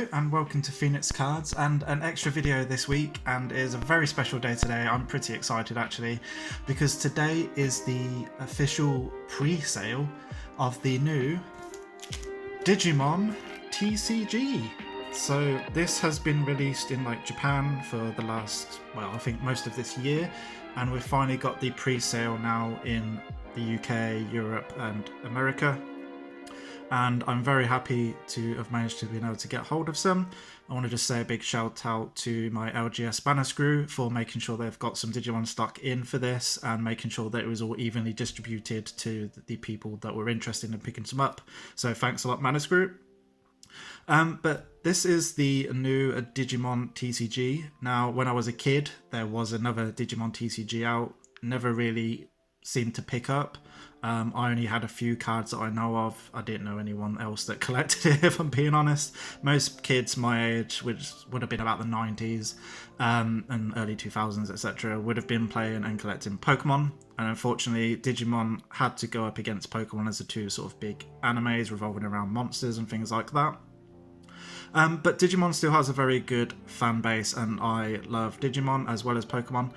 Hello and welcome to Phoenix Cards, and an extra video this week, and it is a very special day today. I'm pretty excited actually, because today is the official pre-sale of the new Digimon TCG. So this has been released in Japan for the last, well, I think most of this year, and we've finally got the pre-sale now in the UK, Europe and America. And I'm very happy to have managed to be able to get hold of some. I want to just say a big shout out to my LGS Manascrew for making sure they've got some Digimon stock in for this and making sure that it was all evenly distributed to the people that were interested in picking some up. So thanks a lot, Manascrew. But this is the new Digimon TCG. Now, when I was a kid, there was another Digimon TCG out. Never really seemed to pick up. I only had a few cards that I know of. I didn't know anyone else that collected it, if I'm being honest. Most kids my age, which would have been about the 90s and early 2000s, etc., would have been playing and collecting Pokemon. And unfortunately, Digimon had to go up against Pokemon as the two sort of big animes revolving around monsters and things like that. But Digimon still has a very good fan base, and I love Digimon as well as Pokemon.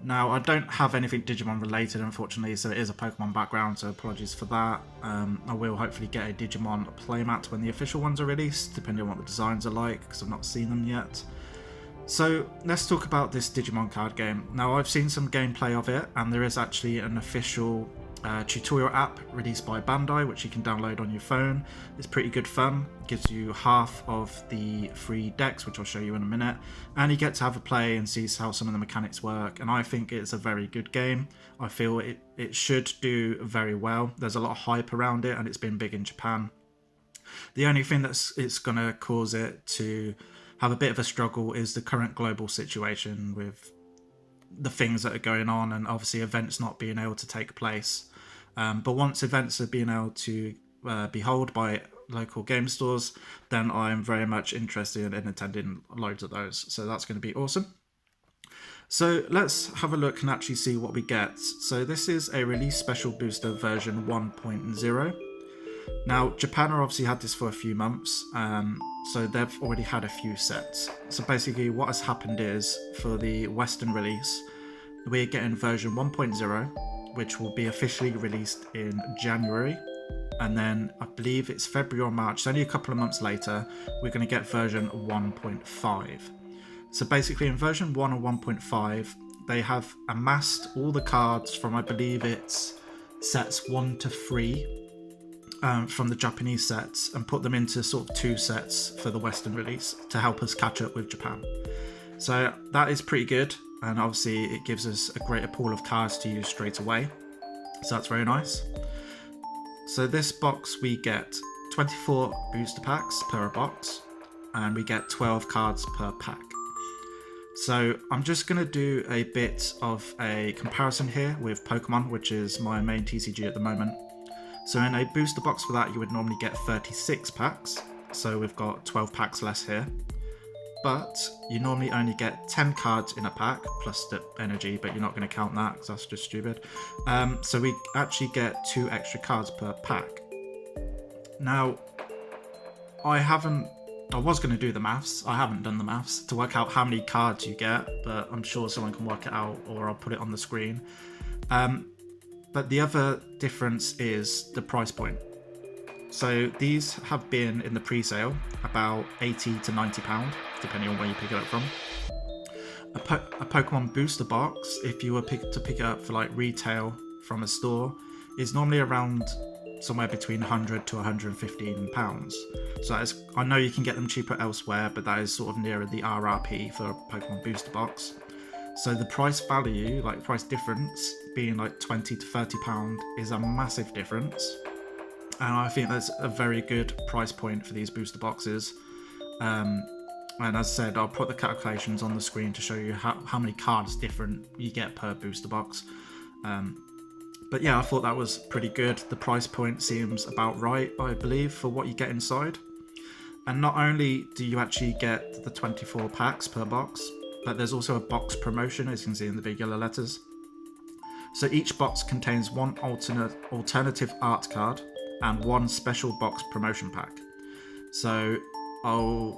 Now, I don't have anything Digimon related, unfortunately, so it is a Pokemon background, so apologies for that. I will hopefully get a Digimon playmat when the official ones are released, depending on what the designs are like, because I've not seen them yet. So, let's talk about this Digimon card game. Now, I've seen some gameplay of it, and there is actually an official tutorial app released by Bandai, which you can download on your phone. It's pretty good fun. It gives you half of the free decks, which I'll show you in a minute, and you get to have a play and see how some of the mechanics work, and I think it's a very good game. I feel it should do very well. There's a lot of hype around it, and it's been big in Japan. The only thing it's going to cause it to have a bit of a struggle is the current global situation with the things that are going on, and obviously events not being able to take place. But once events are being able to be held by local game stores, then I'm very much interested in attending loads of those. So that's going to be awesome. So let's have a look and actually see what we get. So this is a Release Special Booster version 1.0. Now, Japan have obviously had this for a few months, so they've already had a few sets. So basically what has happened is, for the Western release, we're getting version 1.0, which will be officially released in January, and then I believe it's February or March, so only a couple of months later, we're going to get version 1.5. So basically in version 1 or 1.5, they have amassed all the cards from, I believe it's sets 1 to 3, from the Japanese sets, and put them into sort of 2 sets for the Western release to help us catch up with Japan. So that is pretty good, and obviously it gives us a greater pool of cards to use straight away, so that's very nice. So this box, we get 24 booster packs per box, and we get 12 cards per pack. So I'm just going to do a bit of a comparison here with Pokemon, which is my main TCG at the moment. So in a booster box for that, you would normally get 36 packs. So we've got 12 packs less here. But you normally only get 10 cards in a pack, plus the energy, but you're not going to count that because that's just stupid. So we actually get 2 extra cards per pack. Now, I was going to do the maths. I haven't done the maths to work out how many cards you get, but I'm sure someone can work it out, or I'll put it on the screen. But the other difference is the price point. So these have been in the pre-sale about £80 to £90, depending on where you pick it up from. A Pokemon booster box, if you were to pick it up for retail from a store, is normally around somewhere between £100 to £115. So that is, I know you can get them cheaper elsewhere, but that is sort of nearer the RRP for a Pokemon booster box. So the price value, price difference, being £20 to £30 is a massive difference. And I think that's a very good price point for these booster boxes. And as I said, I'll put the calculations on the screen to show you how many cards different you get per booster box. But yeah, I thought that was pretty good. The price point seems about right, I believe, for what you get inside. And not only do you actually get the 24 packs per box, but there's also a box promotion, as you can see in the big yellow letters. So each box contains 1 alternative art card and 1 special box promotion pack. So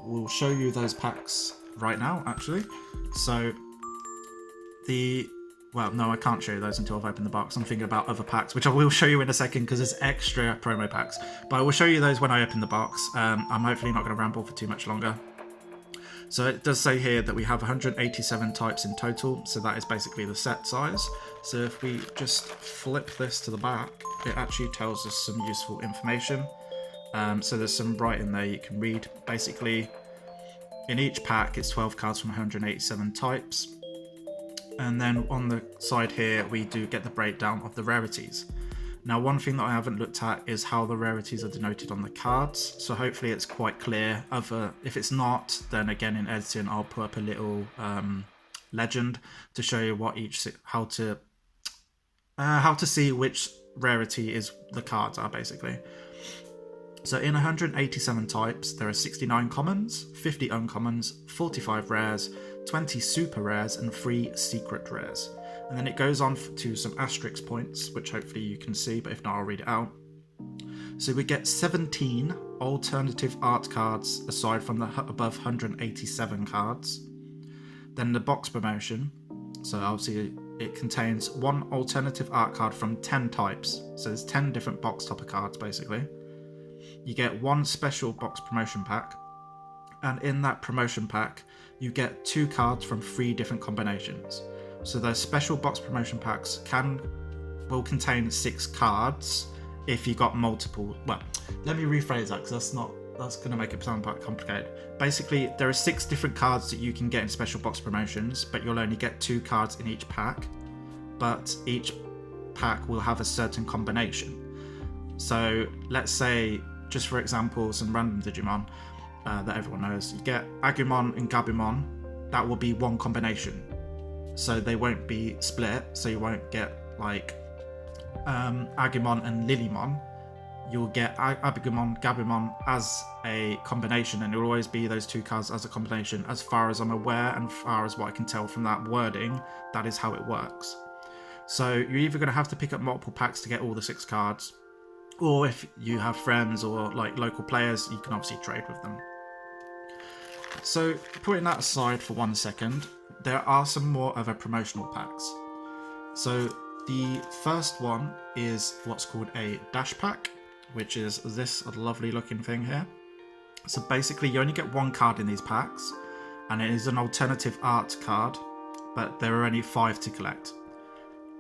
we'll show you those packs right now, actually. So well, no, I can't show you those until I've opened the box. I'm thinking about other packs, which I will show you in a second because there's extra promo packs. But I will show you those when I open the box. I'm hopefully not going to ramble for too much longer. So it does say here that we have 187 types in total. So that is basically the set size. So if we just flip this to the back, it actually tells us some useful information. So there's some writing there you can read. Basically, in each pack, it's 12 cards from 187 types. And then on the side here, we do get the breakdown of the rarities. Now, one thing that I haven't looked at is how the rarities are denoted on the cards. So hopefully it's quite clear. If it's not, then again in editing, I'll put up a little legend to show you what how to see which rarity is the cards are basically. So in 187 types, there are 69 commons, 50 uncommons, 45 rares, 20 super rares, and 3 secret rares. And then it goes on to some asterisk points, which hopefully you can see, but if not, I'll read it out. So we get 17 alternative art cards aside from the above 187 cards. Then the box promotion. So obviously it contains 1 alternative art card from 10 types. So there's 10 different box topper cards basically. You get 1 special box promotion pack. And in that promotion pack, you get 2 cards from 3 different combinations. So those special box promotion packs will contain 6 cards if you got multiple. Well, let me rephrase that because that's going to make it sound quite complicated. Basically, there are 6 different cards that you can get in special box promotions, but you'll only get 2 cards in each pack. But each pack will have a certain combination. So let's say, just for example, some random Digimon that everyone knows. You get Agumon and Gabumon. That will be 1 combination. So they won't be split. So you won't get like Agumon and Lilymon. You'll get Agumon, Gabumon as a combination, and it will always be those 2 cards as a combination. As far as I'm aware, and far as what I can tell from that wording, that is how it works. So you're either going to have to pick up multiple packs to get all the 6 cards, or if you have friends or like local players, you can obviously trade with them. So putting that aside for 1 second, there are some more other promotional packs. So the first one is what's called a dash pack, which is this lovely looking thing here. So basically you only get 1 card in these packs, and it is an alternative art card, but there are only 5 to collect.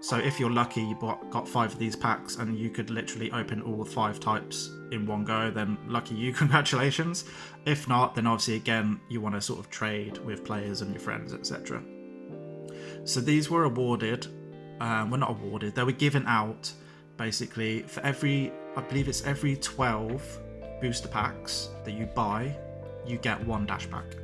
So if you're lucky, you got 5 of these packs and you could literally open all 5 types in one go, then lucky you, congratulations. If not, then obviously again, you want to sort of trade with players and your friends, etc. So these were awarded, well not awarded, they were given out basically for every, I believe it's every 12 booster packs that you buy, you get 1 dash pack.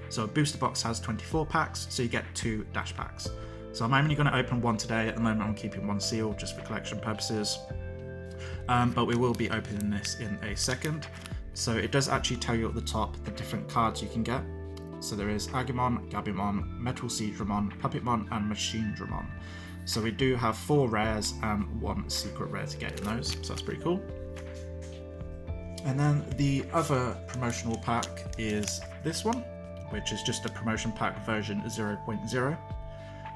So a booster box has 24 packs, so you get 2 dash packs. So I'm only going to open 1 today. At the moment I'm keeping 1 sealed just for collection purposes. But we will be opening this in a second. So it does actually tell you at the top the different cards you can get. So there is Agumon, Gabumon, Metal Siegedramon, Puppetmon and Machine Dramon. So we do have 4 rares and 1 secret rare to get in those. So that's pretty cool. And then the other promotional pack is this one, which is just a promotion pack version 0.0.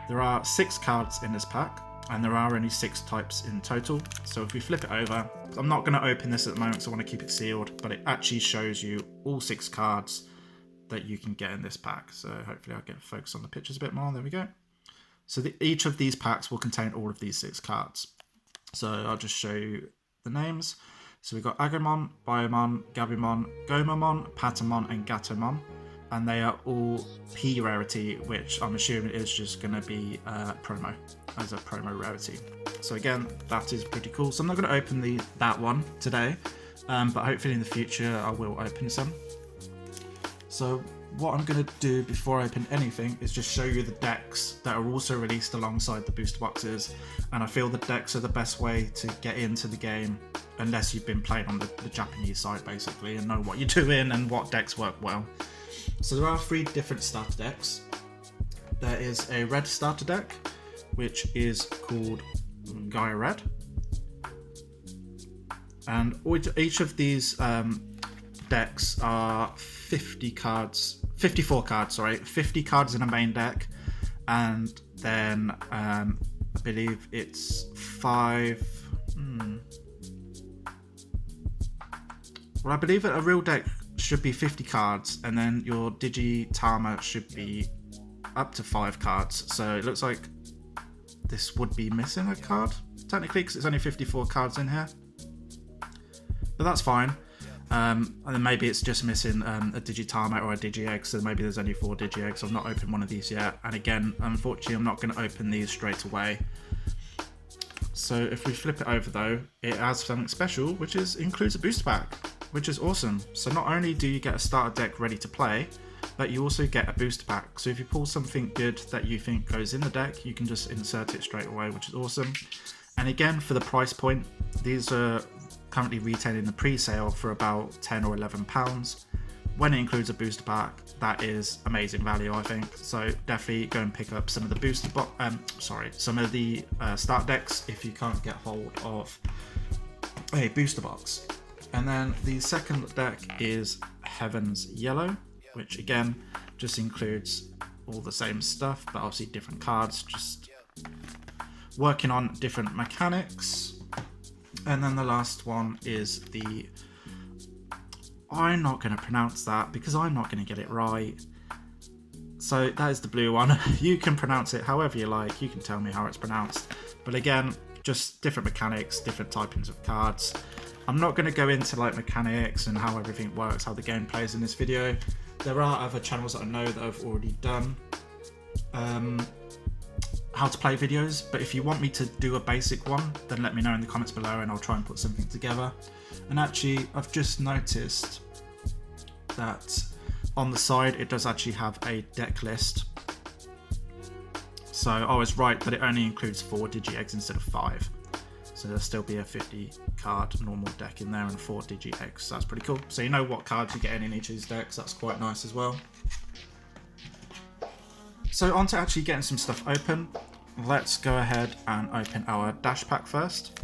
There are 6 cards in this pack, and there are only 6 types in total. So if we flip it over, I'm not going to open this at the moment, so I want to keep it sealed, but it actually shows you all 6 cards that you can get in this pack. So hopefully I'll get focus on the pictures a bit more. There we go. So each of these packs will contain all of these 6 cards. So I'll just show you the names. So we've got Agumon, Biomon, Gabumon, Gomamon, Patamon, and Gatomon. And they are all P rarity, which I'm assuming is just going to be promo, as a promo rarity. So again, that is pretty cool. So I'm not going to open that one today, but hopefully in the future I will open some. So what I'm going to do before I open anything is just show you the decks that are also released alongside the booster boxes. And I feel the decks are the best way to get into the game, unless you've been playing on the Japanese side basically and know what you're doing and what decks work well. So there are 3 different starter decks. There is a red starter deck, which is called Gaia Red. And each of these decks are 54 cards, sorry, 50 cards in a main deck, and then I believe it's 5. Well, I believe that a real deck should be 50 cards, and then your Digitama should be up to 5 cards. So it looks like this would be missing a card, technically, because it's only 54 cards in here. But that's fine. And then maybe it's just missing a Digitama or a Digi-Egg, so maybe there's only 4 Digi-Eggs. I've not opened one of these yet. And again, unfortunately, I'm not going to open these straight away. So if we flip it over though, it has something special, which includes a booster pack, which is awesome. So not only do you get a starter deck ready to play, but you also get a booster pack. So if you pull something good that you think goes in the deck, you can just insert it straight away, which is awesome. And again, for the price point, these are currently retailing the pre-sale for about £10 or £11. When it includes a booster pack, that is amazing value, I think. So definitely go and pick up some of the some of the start decks if you can't get hold of a booster box. And then the second deck is Heaven's Yellow, which again just includes all the same stuff, but obviously different cards, just working on different mechanics. And then the last one is the, I'm not going to pronounce that because I'm not going to get it right. So that is the blue one. You can pronounce it however you like. You can tell me how it's pronounced. But again, just different mechanics, different typings of cards. I'm not going to go into like mechanics and how everything works, how the game plays in this video. There are other channels that I know that have already done how to play videos, but if you want me to do a basic one, then let me know in the comments below and I'll try and put something together. And actually, I've just noticed that on the side it does actually have a deck list. So I was right that it only includes 4 Digi-Eggs instead of 5. So there'll still be a 50 card normal deck in there and 4 Digi-Eggs. So that's pretty cool. So you know what cards you're getting in each of these decks. That's quite nice as well. So on to actually getting some stuff open. Let's go ahead and open our dash pack first.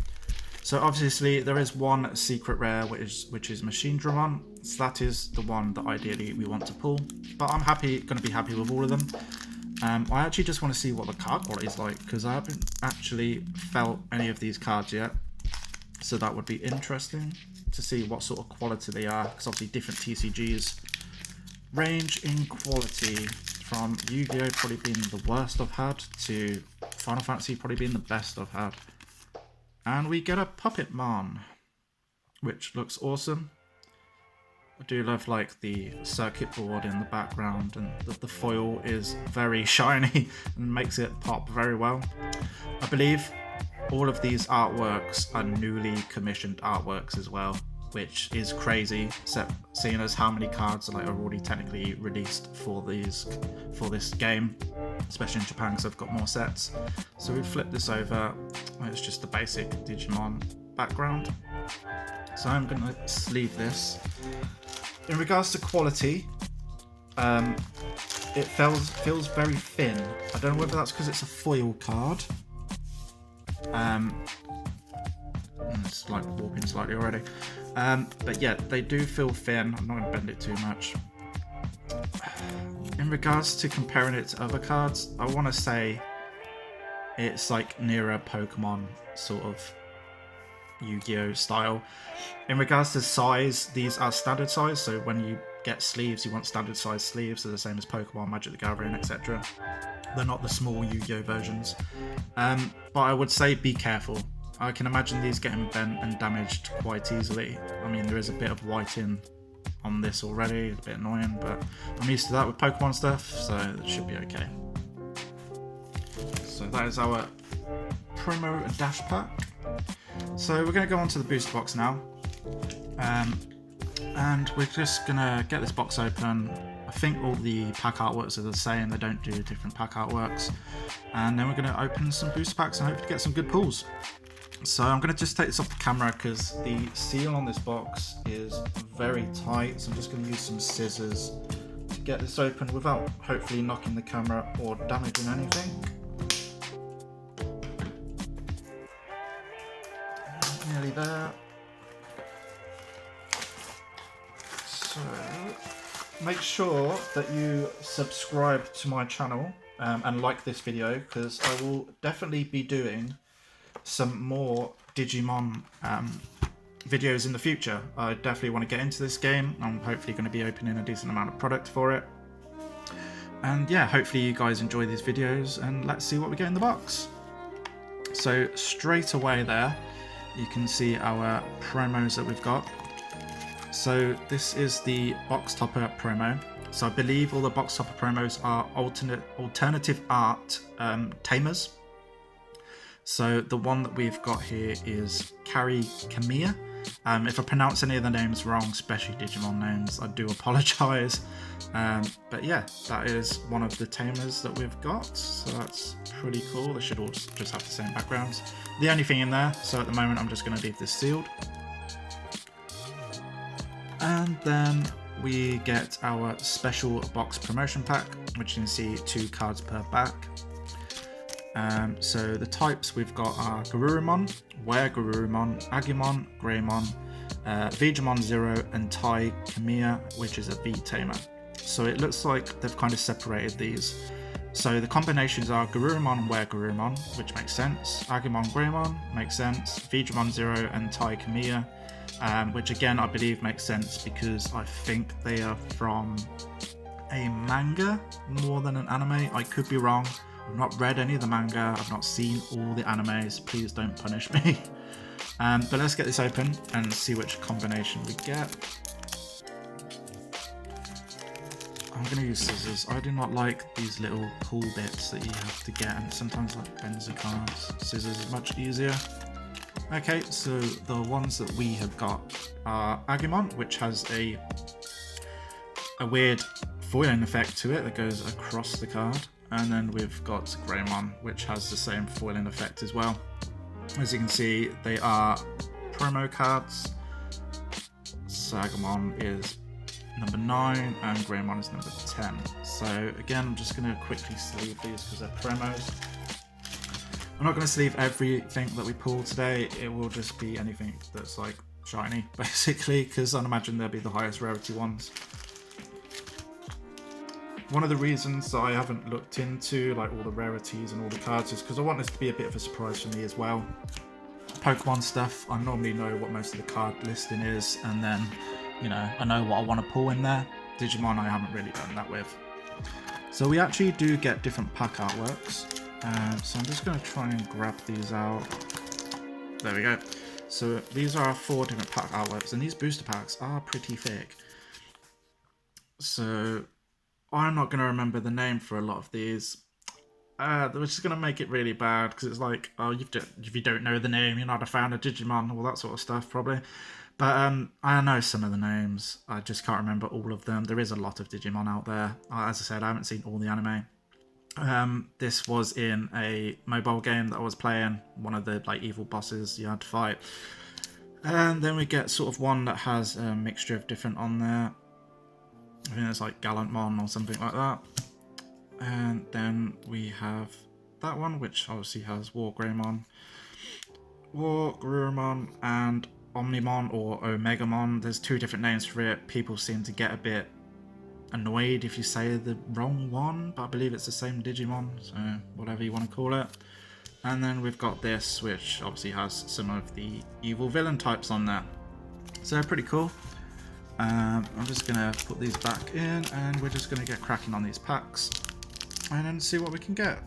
So obviously there is one secret rare which is Machine Dramon. So that is the one that ideally we want to pull. But I'm going to be happy with all of them. I actually just want to see what the card quality is like, because I haven't actually felt any of these cards yet. So that would be interesting to see what sort of quality they are, because obviously different TCGs range in quality from Yu-Gi-Oh! Probably being the worst I've had to Final Fantasy probably being the best I've had. And we get a Puppet Mon, which looks awesome. I do love like the circuit board in the background, and the foil is very shiny and makes it pop very well. I believe all of these artworks are newly commissioned artworks as well, which is crazy, seeing as how many cards are already technically released for this game, especially in Japan because they've got more sets. So we flip this over. It's just the basic Digimon background. So I'm going to sleeve this. In regards to quality, it feels very thin. I don't know whether that's because it's a foil card. It's like warping slightly already. But yeah, they do feel thin. I'm not going to bend it too much. In regards to comparing it to other cards, I want to say it's like near a Pokemon sort of Yu-Gi-Oh style. In regards to size, these are standard size, so when you get sleeves, you want standard size sleeves. They're the same as Pokemon, Magic the Gathering, etc. They're not the small Yu-Gi-Oh versions. But I would say be careful. I can imagine these getting bent and damaged quite easily. I mean, there is a bit of whiting on this already, a bit annoying, but I'm used to that with Pokemon stuff, so it should be okay. So that is our promo dash pack. So we're going to go on to the booster box now, and we're just going to get this box open. I think all the pack artworks are the same, they don't do different pack artworks, and then we're going to open some booster packs and hope to get some good pulls. So I'm going to just take this off the camera because the seal on this box is very tight, so I'm just going to use some scissors to get this open without hopefully knocking the camera or damaging anything. Nearly there. So make sure that you subscribe to my channel and like this video, because I will definitely be doing some more Digimon videos in the future. I definitely want to get into this game. I'm hopefully going to be opening a decent amount of product for it. And yeah, hopefully you guys enjoy these videos, and let's see what we get in the box. So straight away there, you can see our promos that we've got. So this is the box topper promo. So I believe all the box topper promos are alternative art tamers. So the one that we've got here is Kari Kamiya. If I pronounce any of the names wrong, especially Digimon names, I do apologise. But yeah, that is one of the tamers that we've got. So that's pretty cool. They should all just have the same backgrounds. The only thing in there, so at the moment I'm just going to leave this sealed. And then we get our special box promotion pack, which you can see 2 cards per back. So the types we've got are Garurumon, Were-Garurumon, Agumon, Greymon, Digimon 0 and Tai Kamiya, which is a V-tamer. So it looks like they've kind of separated these. So the combinations are Garurumon, Were-Garurumon, which makes sense, Agumon, Greymon, makes sense, Digimon 0 and Tai Kamiya, which again I believe makes sense because I think they are from a manga more than an anime. I could be wrong. I've not read any of the manga, I've not seen all the animes, please don't punish me. But let's get this open and see which combination we get. I'm going to use scissors. I do not like these little pull bits that you have to get, and sometimes like bends the cards. Scissors is much easier. Okay, so the ones that we have got are Agumon, which has a weird foiling effect to it that goes across the card. And then we've got Greymon, which has the same foiling effect as well. As you can see, they are promo cards. Agumon is number 9 and Greymon is number 10. So again, I'm just going to quickly sleeve these because they're promos. I'm not going to sleeve everything that we pull today. It will just be anything that's like shiny, basically, because I'd imagine they'll be the highest rarity ones. One of the reasons that I haven't looked into like all the rarities and all the cards is because I want this to be a bit of a surprise for me as well. Pokemon stuff, I normally know what most of the card listing is, and then, you know, I know what I want to pull in there. Digimon I haven't really done that with. So we actually do get different pack artworks. So I'm just going to try and grab these out. There we go. So these are 4 different pack artworks, and these booster packs are pretty thick. So I'm not going to remember the name for a lot of these. Which is going to make it really bad, because it's like, oh, if you don't know the name, you're not a fan of Digimon, all that sort of stuff, probably. But I know some of the names. I just can't remember all of them. There is a lot of Digimon out there. As I said, I haven't seen all the anime. This was in a mobile game that I was playing. One of the like evil bosses you had to fight. And then we get sort of one that has a mixture of different on there. I think it's like Gallantmon or something like that. And then we have that one, which obviously has War-Greymon, War-Garurumon, and Omnimon or Omegamon. There's 2 different names for it. People seem to get a bit annoyed if you say the wrong one, but I believe it's the same Digimon, so whatever you want to call it. And then we've got this, which obviously has some of the evil villain types on there. So they're pretty cool. I'm just going to put these back in, and we're just going to get cracking on these packs and then see what we can get.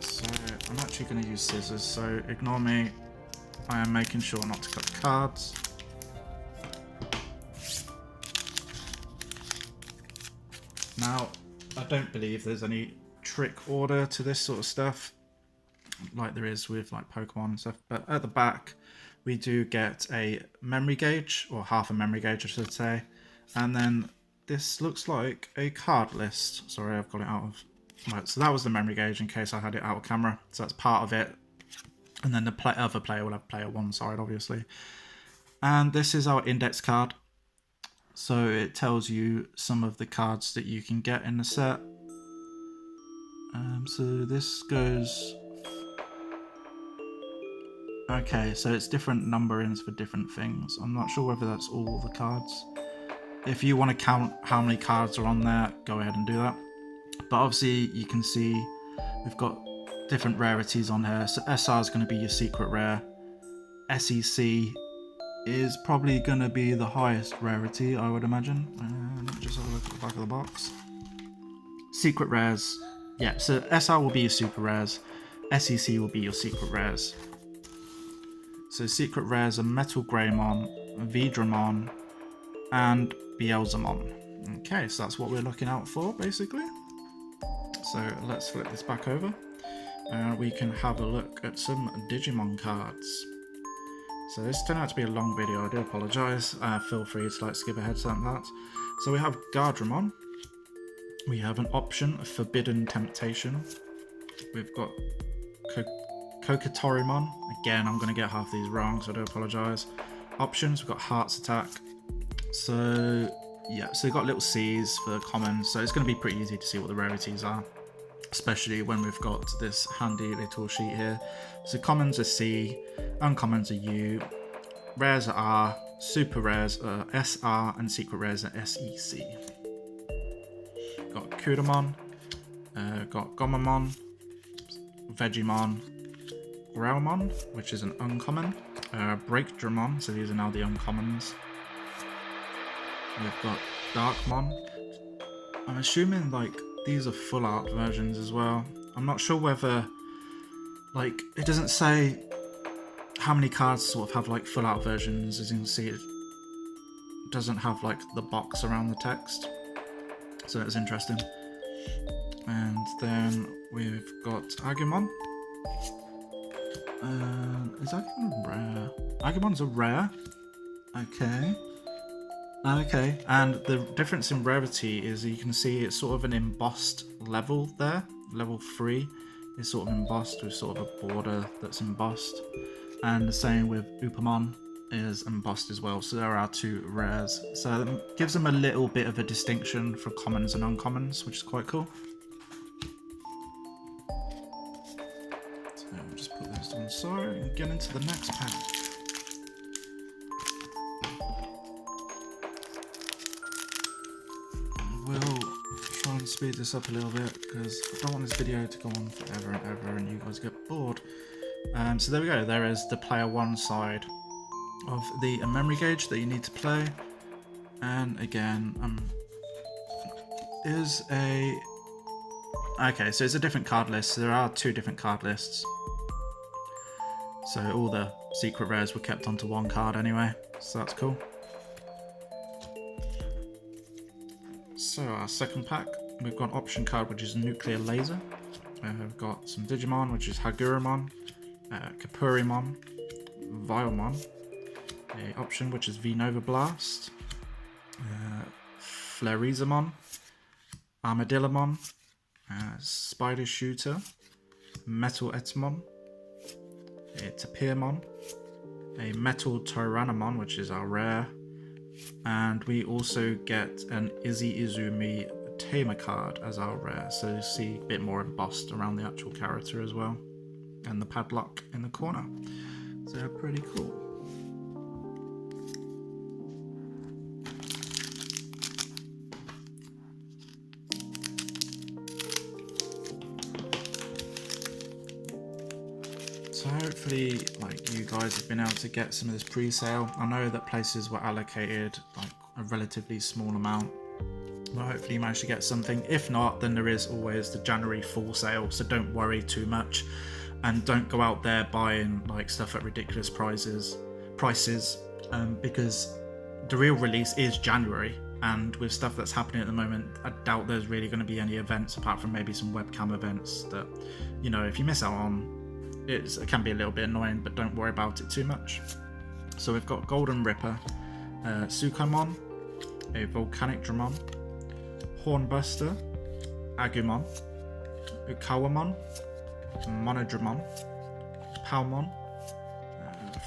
So I'm actually going to use scissors, so ignore me. I am making sure not to cut the cards. Now, I don't believe there's any trick order to this sort of stuff like there is with like Pokemon and stuff, but at the back we do get a memory gauge, or half a memory gauge I should say, and then this looks like a card list. Sorry, I've got it out of... Right, so that was the memory gauge in case I had it out of camera, so that's part of it. And then the other player will have player 1 side, obviously. And this is our index card. So it tells you some of the cards that you can get in the set. So this goes... Okay, so it's different numberings for different things. I'm not sure whether that's all the cards. if you want to count how many cards are on there, go ahead and do that. But obviously you can see we've got different rarities on here. So SR is going to be your secret rare. SEC is probably going to be the highest rarity, I would imagine. Let me just have a look at the back of the box. Secret rares. Yeah, so SR will be your super rares. SEC will be your secret rares. So secret rares are Metal Greymon, Vidramon, and Beelzemon. Okay, so that's what we're looking out for, basically. So let's flip this back over. We can have a look at some Digimon cards. So this turned out to be a long video, I do apologise. Feel free to skip ahead to that. So we have Gardramon. We have an option, Forbidden Temptation. We've got Kokatorimon. Again, I'm going to get half these wrong, so I do apologise. Options, we've got Heart's Attack. So yeah, so we've got little C's for commons, so it's going to be pretty easy to see what the rarities are, especially when we've got this handy little sheet here. So commons are C, uncommons are U, rares are R, super rares are SR, and secret rares are SEC. Got Kudamon, got Gomamon, Vegemon, Growlmon, which is an uncommon, Breakdramon, so these are now the uncommons. We've got Darkmon. I'm assuming these are full art versions as well. I'm not sure whether it doesn't say how many cards sort of have full art versions. As you can see, it doesn't have the box around the text, so that's interesting. And then we've got Agumon. Is Agumon rare? Agumon's a rare. Okay, and the difference in rarity is you can see it's sort of an embossed level there. Level 3 is sort of embossed with sort of a border that's embossed. And the same with Upamon is embossed as well. So there are two rares. So it gives them a little bit of a distinction for commons and uncommons, which is quite cool. So we'll just put this to one side and get into the next pack. We'll try and speed this up a little bit because I don't want this video to go on forever and ever and you guys get bored. So there we go, there is the player 1 side of the memory gauge that you need to play. And again, okay, so it's a different card list. So there are 2 different card lists. So all the secret rares were kept onto one card anyway, so that's cool. So our second pack, we've got an option card which is Nuclear Laser. We've got some Digimon, which is Haguramon, Kapurimon, Vilemon, a option which is V-Nova Blast, Flarizamon, Armadillomon, Spider Shooter, Metal Etemon, a Tapirmon, a Metal Tyrannomon, which is our rare, and we also get an Izzy Izumi Tamer card as our rare, so you see a bit more embossed around the actual character as well, and the padlock in the corner, so pretty cool. So hopefully you guys have been able to get some of this pre-sale. I know that places were allocated a relatively small amount, but hopefully you managed to get something. If not, then there is always the January full sale, so don't worry too much and don't go out there buying stuff at ridiculous prices, because the real release is January, and with stuff that's happening at the moment, I doubt there's really going to be any events apart from maybe some webcam events that, if you miss out on, it can be a little bit annoying, but don't worry about it too much. So we've got Golden Ripper, Sukomon, a Volcanic Dramon, Hornbuster, Agumon, Ukawamon, Monodramon, Palmon,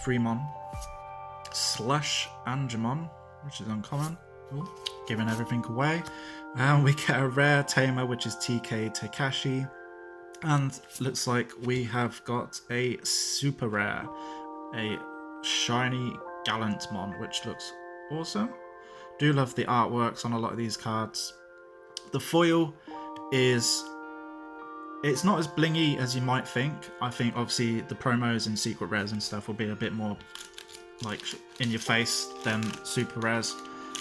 Freemon, Slush Angemon, which is uncommon, giving everything away. And we get a rare Tamer, which is TK Takashi. And looks like we have got a super rare, a shiny Gallantmon, which looks awesome. Do love the artworks on a lot of these cards. The foil is, it's not as blingy as you might think. I think obviously the promos and secret rares and stuff will be a bit more like in your face than super rares,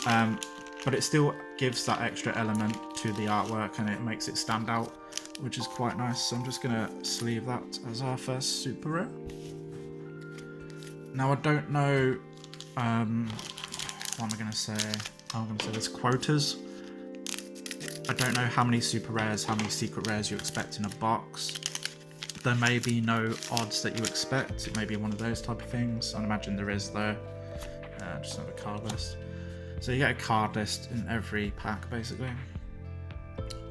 but it still gives that extra element to the artwork and it makes it stand out, which is quite nice. So I'm just gonna sleeve that as our first super rare. Now I don't know, what am I gonna say? I'm gonna say there's quotas. I don't know how many super rares, how many secret rares you expect in a box. There may be no odds that you expect. It may be one of those type of things. I imagine there is though. Just another card list. So you get a card list in every pack basically.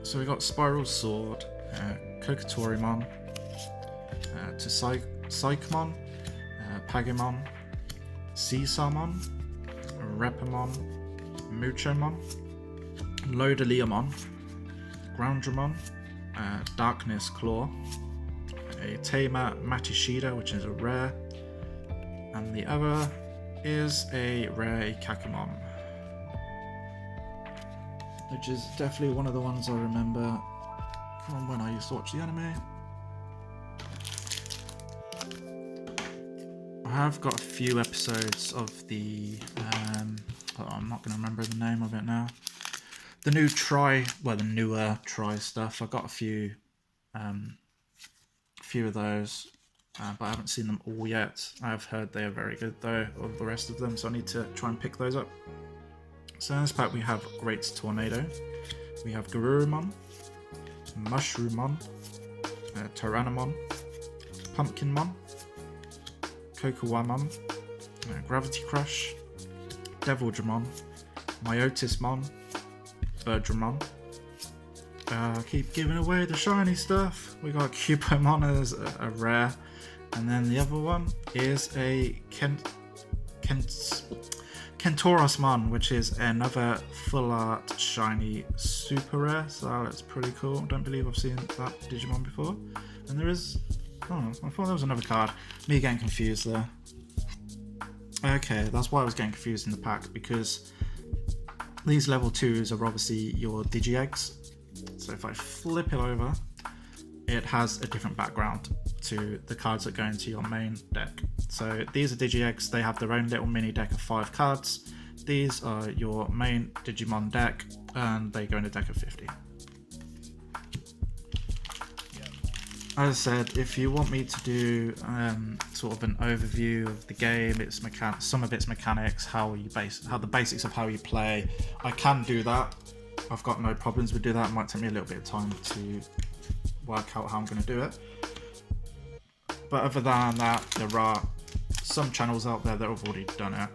So we got Spiral Sword, Kokatorimon, Psychmon, Pagamon, Seesamon, Repamon, Muchomon, Lodaleomon, Groundramon, Darkness Claw, a Tamer Matishida, which is a rare, and the other is a rare Kakamon, which is definitely one of the ones I remember from when I used to watch the anime. I have got a few episodes of the, I'm not going to remember the name of it now. The new the newer Try stuff. I've got a few of those, but I haven't seen them all yet. I've heard they are very good though, of the rest of them, so I need to try and pick those up. So in this pack we have Great Tornado, we have Garurumon, Mushroomon, Tyrannomon, Pumpkinmon, Kokowamon, Gravity Crush, Devildramon, Myotismon, Birdramon. Keep giving away the shiny stuff. We got Cupomon as a rare, and then the other one is a Kentorosmon, which is another full art shiny super rare. So that's pretty cool. Don't believe I've seen that Digimon before. And there is, oh, I thought there was another card. Me getting confused there. Okay, that's why I was getting confused in the pack, because these level 2s are obviously your Digi-Eggs. So if I flip it over, it has a different background to the cards that go into your main deck. So these are Digi-Eggs, they have their own little mini deck of 5 cards. These are your main Digimon deck, and they go in a deck of 50. As I said, if you want me to do sort of an overview of the game, its some of its mechanics, how the basics of how you play, I can do that. I've got no problems with doing that. It might take me a little bit of time to work out how I'm going to do it. But other than that, there are some channels out there that have already done it.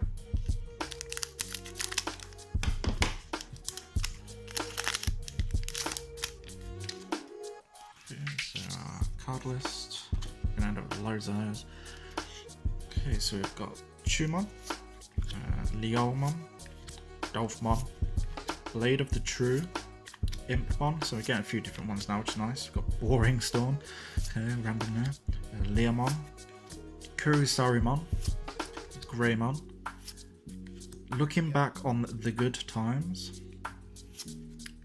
So our card list, we're going to end up with loads of those. Okay, so we've got Chumon, Leomon, Dolphmon, Blade of the True, Impmon, so we're getting a few different ones now, which is nice. We've got Boring Storm, okay, random there, Leomon, Kurusarimon, Greymon, Looking Back on the Good Times.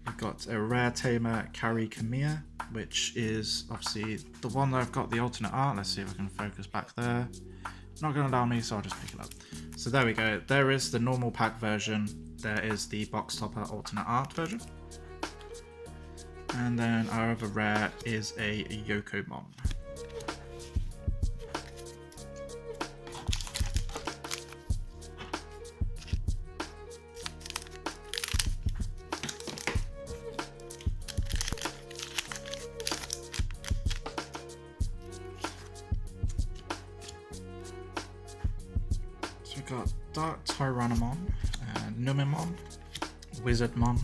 We've got a rare tamer, Kari Kamiya, which is obviously the one that I've got the alternate art. Let's see if I can focus back there. Not going to allow me, so I'll just pick it up. So there we go. There is the normal pack version. There is the box topper alternate art version. And then our other rare is a Yokomon. So we've got Dark Tyrannomon, Numemon, Wizardmon,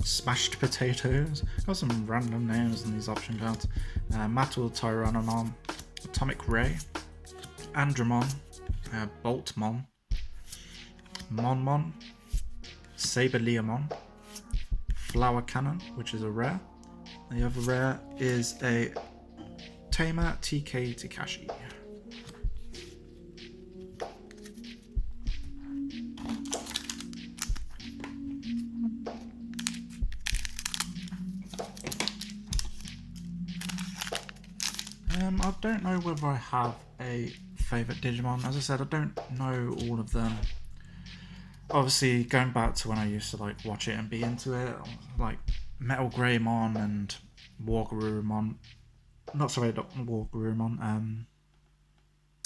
Smashed Potatoes, got some random names in these option cards, Matul Tyrannomon, Atomic Ray, Andromon, Boltmon, Monmon, Saberleomon, Flower Cannon, which is a rare. The other rare is a Tamer TK Takashi. don't know whether I have a favourite Digimon. As I said, I don't know all of them. Obviously, going back to when I used to like watch it and be into it, like Metal Greymon and War Garurumon. Not sorry, not War Garurumon.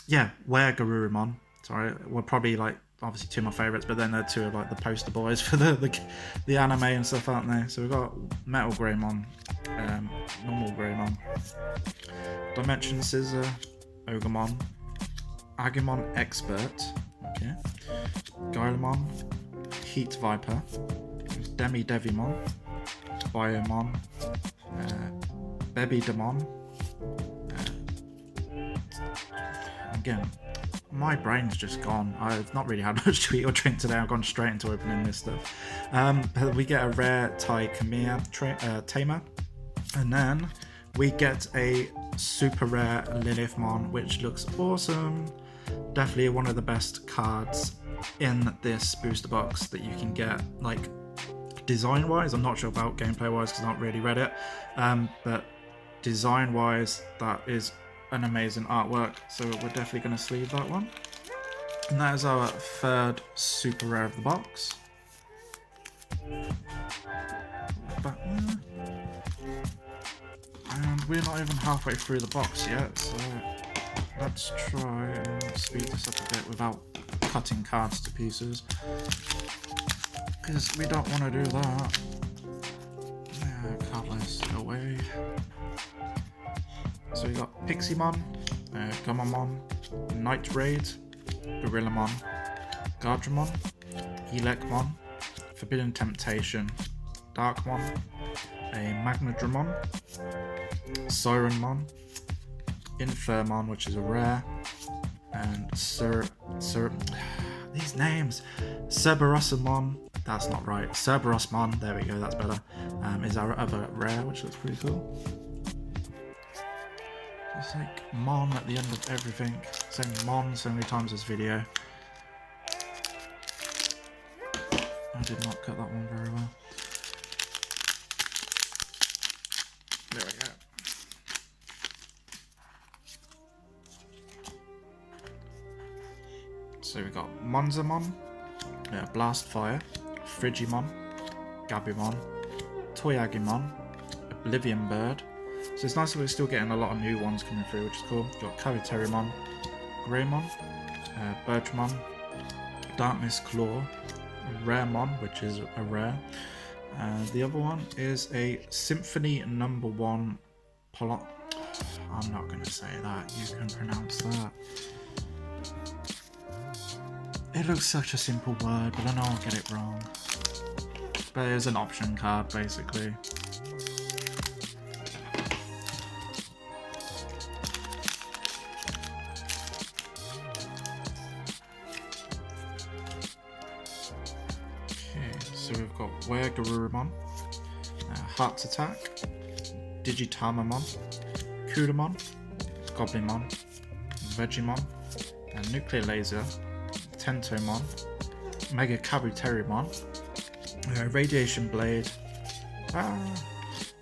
Yeah, Were Garurumon. Sorry, were probably like obviously two of my favourites, but then they're two of like the poster boys for the anime and stuff, aren't they? So we've got Metal Greymon, normal Greymon, Dimension Scissor, Ogremon, Agumon Expert, okay, Guilemon, Heat Viper, Demi Devimon, Biomon, Bebidemon. Again, my brain's just gone. I've not really had much to eat or drink today. I've gone straight into opening this stuff. We get a rare Tai Kamiya Tamer, and then we get a super rare Lilithmon, which looks awesome. Definitely one of the best cards in this booster box that you can get, like design wise. I'm not sure about gameplay wise because I've not really read it, but design wise, that is an amazing artwork, so we're definitely going to sleeve that one. And that is our third super rare of the box. And we're not even halfway through the box yet, so let's try and speed this up a bit without cutting cards to pieces, because we don't want to do that. Yeah, card list away. So we got Piximon, Gumamon, Night Raid, Gorillamon, Gardramon, Elecmon, Forbidden Temptation, Darkmon, a Magnadramon, Sirenmon, Infirmon, which is a rare, and these names, Cerberusamon, that's not right, Cerberusmon, there we go, that's better, is our other rare, which looks pretty cool. It's like Mon at the end of everything, saying Mon so many times this video. I did not cut that one very well. There we go. So we've got Monzamon, Blastfire, Frigimon, Gabumon, Toyagimon, Oblivion Bird. So it's nice that we're still getting a lot of new ones coming through, which is cool. We've got Caviterimon, Greymon, Bertramon, Darkness Claw, Raremon, which is a rare. The other one is a Symphony Number 1 Polon. I'm not going to say that. You can pronounce that. It looks such a simple word, but I know I'll get it wrong. But it's an option card, basically. So we've got Were Garurumon, Heart's Attack, Digitamamon, Kudamon, Goblinmon, Vegemon, Nuclear Laser, Tentomon, Mega Kabuterimon, Radiation Blade,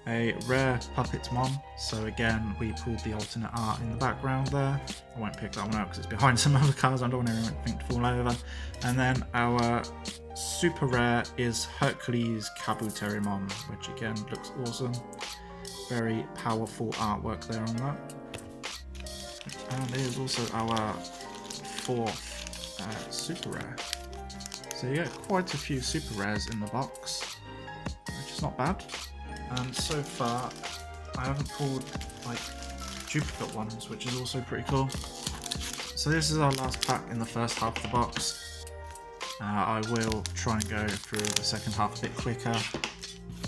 a rare Puppetmon. So again, we pulled the alternate art in the background there. I won't pick that one out because it's behind some other cards. I don't want anything to fall over. And then our super rare is Hercules Kabuterimon, which again looks awesome. Very powerful artwork there on that. And it is also our fourth super rare. So you get quite a few super rares in the box, which is not bad. And so far, I haven't pulled like duplicate ones, which is also pretty cool. So this is our last pack in the first half of the box. I will try and go through the second half a bit quicker,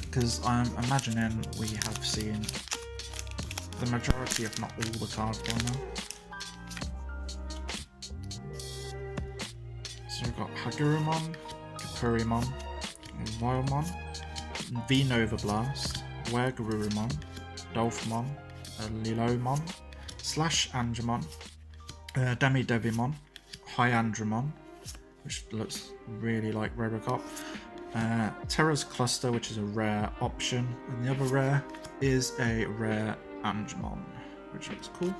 because I'm imagining we have seen the majority, if not all, the cards by now. So we've got Hagurumon, Kapurimon, Vilemon, V-Nova Blast, Were Garurumon, Dolphmon, Lilomon, Slash Angemon, Demi Devimon, Hyandramon, which looks really like Robocop, Terra's Cluster, which is a rare option, and the other rare is a rare Angemon, which looks cool.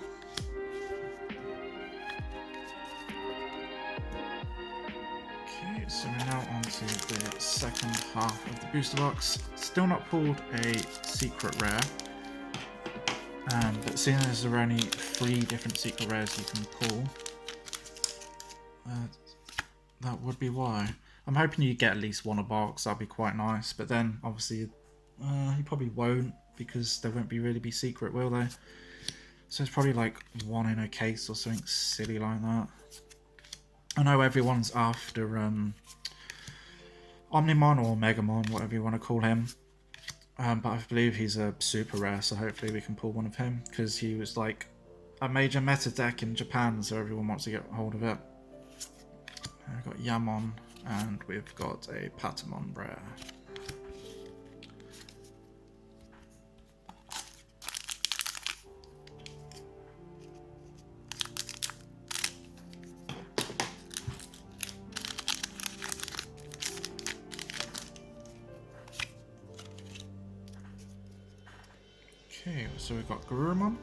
Okay, so we're now on to the second half of the booster box. Still not pulled a secret rare, but seeing as there are only 3 different secret rares you can pull, that would be why. I'm hoping you get at least one a box, that'd be quite nice, but then obviously you probably won't, because they won't really be secret, will they? So it's probably like 1 in a case or something silly like that. I know everyone's after Omnimon or Megamon, whatever you want to call him. But I believe he's a super rare, so hopefully we can pull one of him, because he was like a major meta deck in Japan, so everyone wants to get hold of it. We've got Yamon, and we've got a Patamon rare. Okay, so we've got Garurumon,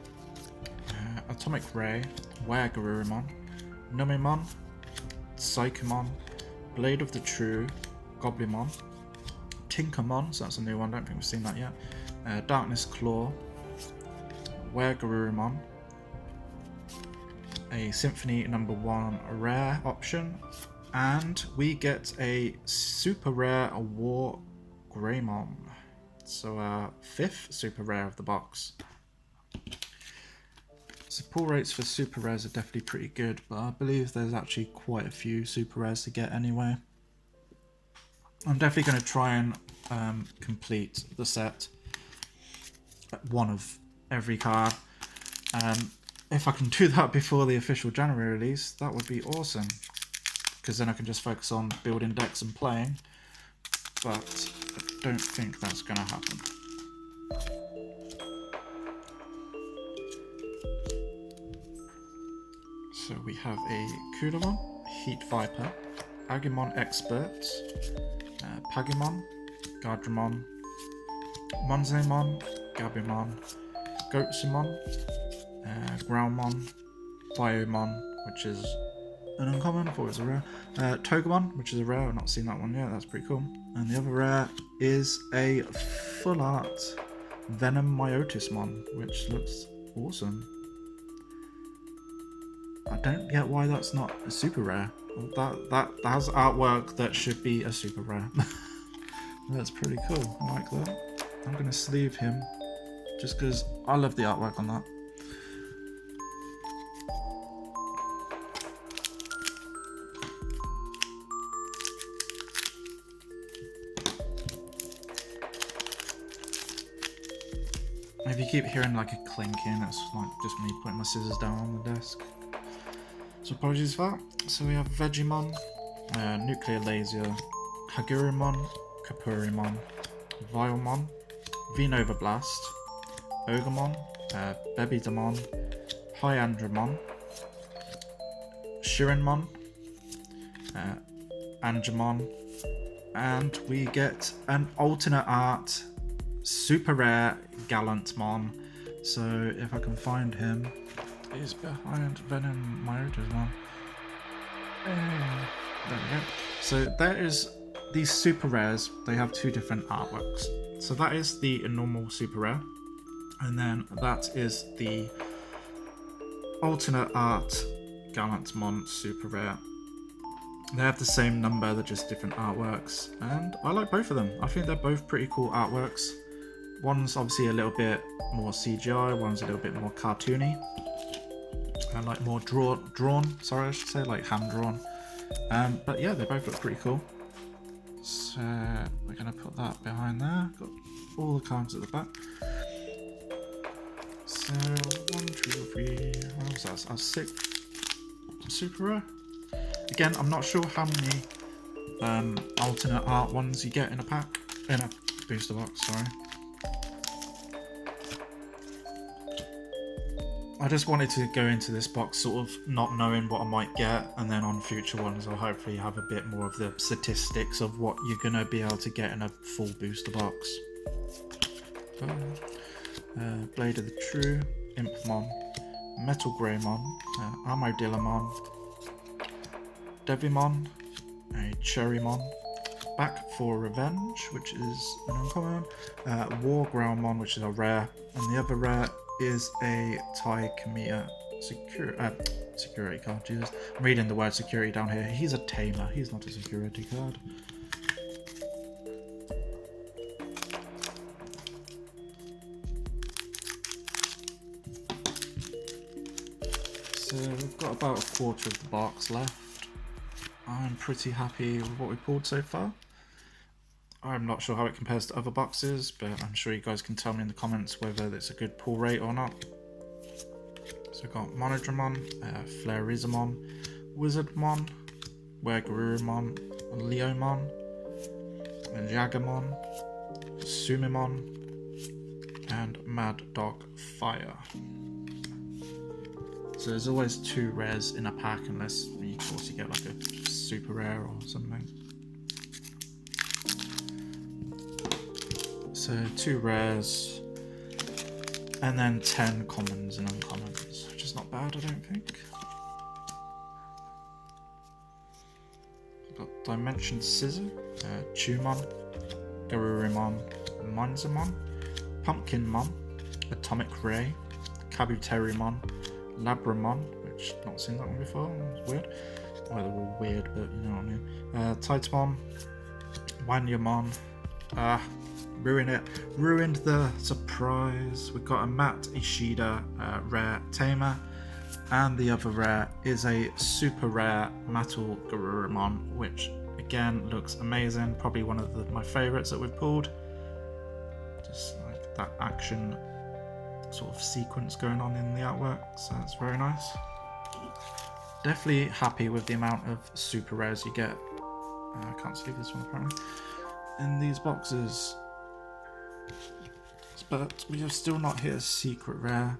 Atomic Ray, Were-Garurumon, Numemon, Psychomon, Blade of the True, Goblimon, Tinkermon, so that's a new one, I don't think we've seen that yet, Darkness Claw, Were-Garurumon, a Symphony #1 rare option, and we get a super rare War Greymon. So 5th super rare of the box. So pull rates for super rares are definitely pretty good, but I believe there's actually quite a few super rares to get anyway. I'm definitely going to try and complete the set. One of every card. If I can do that before the official January release, that would be awesome. Because then I can just focus on building decks and playing. But I don't think that's going to happen. So we have a Kudamon, Heat Viper, Agumon Expert, Pagimon, Gardramon, Monzemon, Gabumon, Goatsumon, Growlmon, Biomon, which is an uncommon, I thought it was a rare, Togemon, which is a rare, I've not seen that one yet, that's pretty cool. And the other rare is a full art Venom Myotismon, which looks awesome. I don't get why that's not a super rare. That has artwork that should be a super rare. That's pretty cool, I like that. I'm going to sleeve him, just because I love the artwork on that. If you keep hearing like a clinking, that's like just me putting my scissors down on the desk. So apologies for that. So we have Vegemon, Nuclear Laser, Hagurumon, Kapurimon, Vilemon, Venova Blast, Ogremon, Bebidamon, Hyandramon, Shirenmon, Angemon, and we get an alternate art super rare Gallantmon. So if I can find him, he's behind Venom Myotismon. There we go. So there is these super rares. They have 2 different artworks. So that is the normal super rare, and then that is the alternate art Gallantmon super rare. They have the same number, they're just different artworks, and I like both of them. I think they're both pretty cool artworks. One's obviously a little bit more CGI, one's a little bit more cartoony, and like more drawn, sorry I should say, like hand drawn. But yeah, they both look pretty cool. So we're going to put that behind there. Got all the cards at the back. So 1, 2, 3, what was that? 6 super rare. Again, I'm not sure how many alternate art ones you get in a pack, in a booster box, sorry. I just wanted to go into this box sort of not knowing what I might get, and then on future ones I'll hopefully have a bit more of the statistics of what you're going to be able to get in a full booster box. Blade of the True, Impmon, Metal Greymon, Armodilamon, Devimon, a Cherrymon, Back for Revenge, which is an uncommon, War Groundmon, which is a rare, and the other rare is a Tai Kamiya security card. Jesus, I'm reading the word security down here. He's a tamer, he's not a security card. So we've got about a quarter of the box left. I'm pretty happy with what we pulled so far. I'm not sure how it compares to other boxes, but I'm sure you guys can tell me in the comments whether it's a good pull rate or not. So we've got Monodramon, Flairizamon, Wizardmon, Wergarurumon, Leomon, Jagamon, Sumimon, and Mad Dog Fire. So there's always 2 rares in a pack, unless you of course you get like a super rare or something. So 2 rares, and then 10 commons and uncommons, which is not bad, I don't think. We've got Dimension Scissor, Tumon, Garurumon, Monzamon, Pumpkinmon, Atomic Ray, Kabuterimon, Labramon, which I've not seen that one before, it's weird. Well, they're all weird, but you know what I mean. Titamon, Wanyamon, ruined the surprise. We've got a Matt Ishida rare tamer, and the other rare is a super rare Metal Garurumon, which again looks amazing. Probably one of my favourites that we've pulled. Just like that action sort of sequence going on in the artwork, so that's very nice. Definitely happy with the amount of super rares you get. I can't see this one apparently in these boxes, but we have still not hit a secret rare.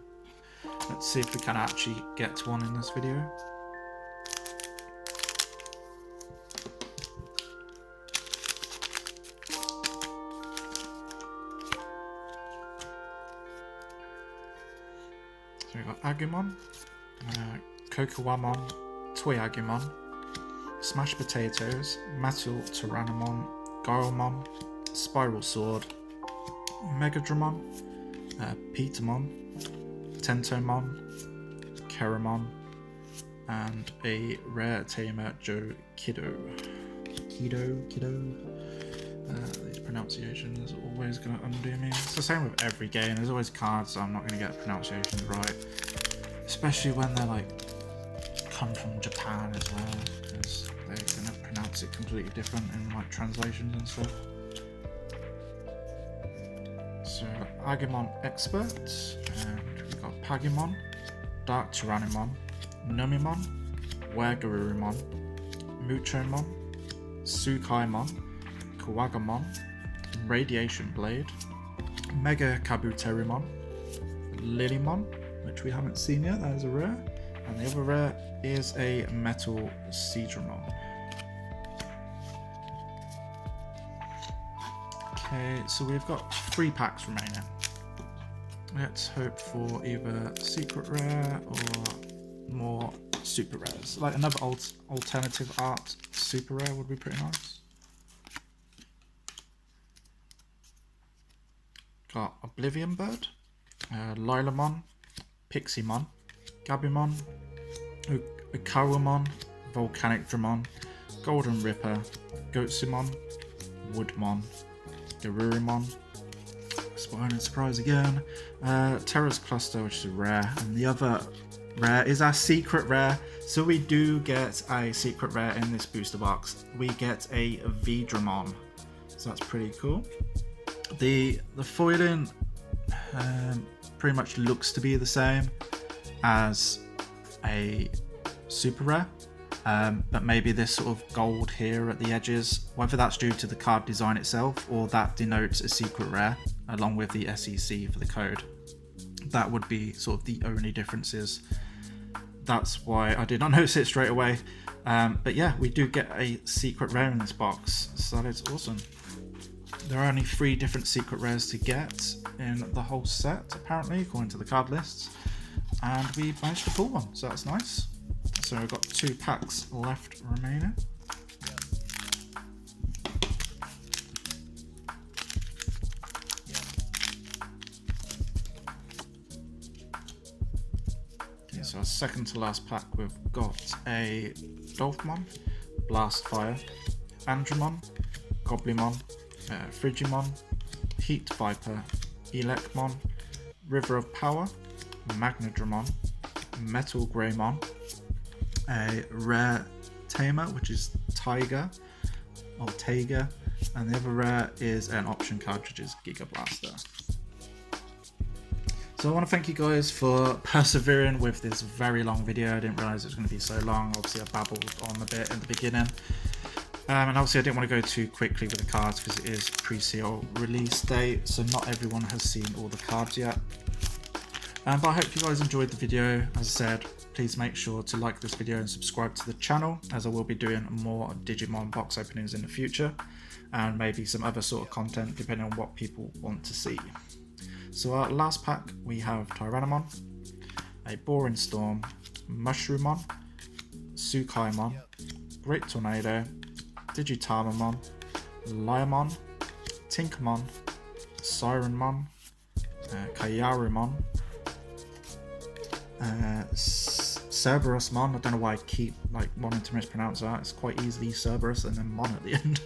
Let's see if we can actually get to one in this video. So we've got Agumon, Kokowamon, Toy Agumon, Smash Potatoes, Metal Tyrannomon, Garomon, Spiral Sword, Megadramon, Petamon, Tentomon, Keramon, and a rare tamer Joe Kiddo. These pronunciations are always going to undo me. It's the same with every game. There's always cards I'm not going to get pronunciations right, especially when they're like come from Japan as well, because they're going to pronounce it completely different in like translations and stuff. So Agumon Expert, and we've got Pagumon, Dark Tyrannomon, Numimon, Wergarurumon, Muchomon, Sukaimon, Kawagamon, Radiation Blade, Mega Kabuterimon, Lilymon, which we haven't seen yet, that is a rare, and the other rare is a Metal Seadramon. Okay, so we've got 3 packs remaining. Let's hope for either secret rare or more super rares. Like another alternative art super rare would be pretty nice. Got Oblivion Bird, Lilamon, Pixiemon, Gabumon, Ukarumon, Volcanic Dramon, Golden Ripper, Goatsumon, Woodmon, Garurumon, Spine and Surprise again, Terra's Cluster, which is a rare, and the other rare is our secret rare. So we do get a secret rare in this booster box. We get a Veedramon, so that's pretty cool. The foiling pretty much looks to be the same as a super rare, but maybe this sort of gold here at the edges, whether that's due to the card design itself or that denotes a secret rare along with the SEC for the code. That would be sort of the only differences. That's why I did not notice it straight away. But yeah, we do get a secret rare in this box, so that is awesome. There are only 3 different secret rares to get in the whole set, apparently, according to the card lists, and we managed to pull one, so that's nice. So we've got 2 packs left remaining. our second to last pack, we've got a Dolphmon, Blastfire, Andromon, Goblimon, Frigimon, Heat Viper, Elecmon, River of Power, Magnadramon, Metal Greymon, a rare Tamer, which is Tiger or Taiga, and the other rare is an option card, which is Giga Blaster. So I want to thank you guys for persevering with this very long video. I didn't realise it was going to be so long. Obviously I babbled on a bit in the beginning. And obviously I didn't want to go too quickly with the cards because it is pre-sale release date, so not everyone has seen all the cards yet. But I hope you guys enjoyed the video. As I said, please make sure to like this video and subscribe to the channel, as I will be doing more Digimon box openings in the future, and maybe some other sort of content depending on what people want to see. So our last pack, we have Tyrannomon, a Boring Storm, Mushroomon, Sukaimon, Great Tornado, Digitamamon, Liamon, Tinkermon, Sirenmon, Kayarumon, Cerberusmon. I don't know why I keep wanting to mispronounce that. It's quite easily Cerberus and then Mon at the end,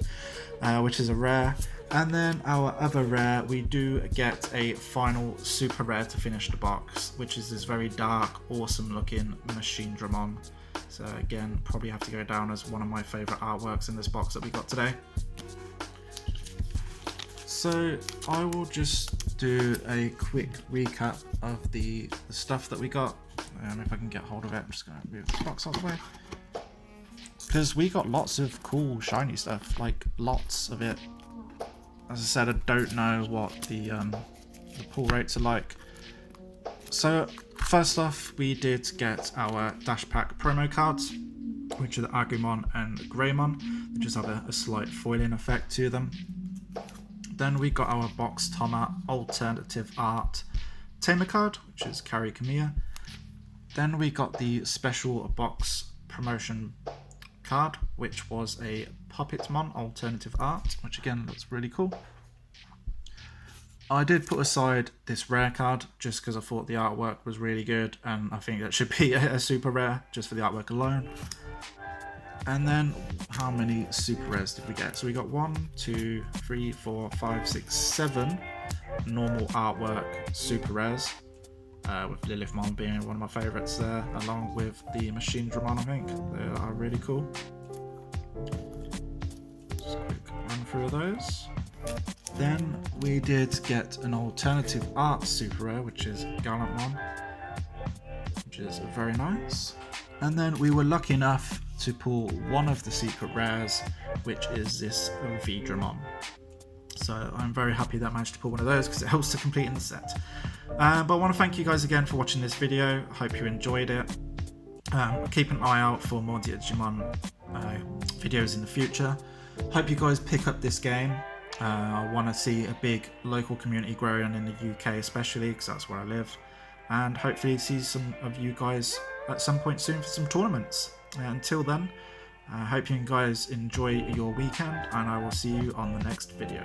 which is a rare. And then our other rare, we do get a final super rare to finish the box, which is this very dark, awesome looking Machinedramon. So again, probably have to go down as one of my favourite artworks in this box that we got today. So I will just do a quick recap of the stuff that we got. If I can get hold of it, I'm just going to move the box out of the way. Because we got lots of cool shiny stuff, like lots of it. As I said, I don't know what the pull rates are like. So first off, we did get our Dash Pack promo cards, which are the Agumon and Greymon. They just have a slight foiling effect to them. Then we got our Box Toma Alternative Art Tamer card, which is Kari Kamiya. Then we got the special box promotion card, which was a Puppetmon Alternative Art, which again looks really cool. I did put aside this rare card just because I thought the artwork was really good, and I think that should be a super rare just for the artwork alone. And then how many super rares did we get? So we got 1, 2, 3, 4, 5, 6, 7 normal artwork super rares, with Lilithmon being one of my favourites there, along with the Machinedramon. I think they are really cool. Just a quick run through those. Then we did get an alternative art super rare, which is Gallantmon, which is very nice. And then we were lucky enough to pull one of the secret rares, which is this Vidramon. So I'm very happy that I managed to pull one of those because it helps to complete in the set. But I want to thank you guys again for watching this video. Hope you enjoyed it. Keep an eye out for more Digimon videos in the future. Hope you guys pick up this game. I want to see a big local community growing in the UK especially, because that's where I live. And hopefully see some of you guys at some point soon for some tournaments. Until then, I hope you guys enjoy your weekend, and I will see you on the next video.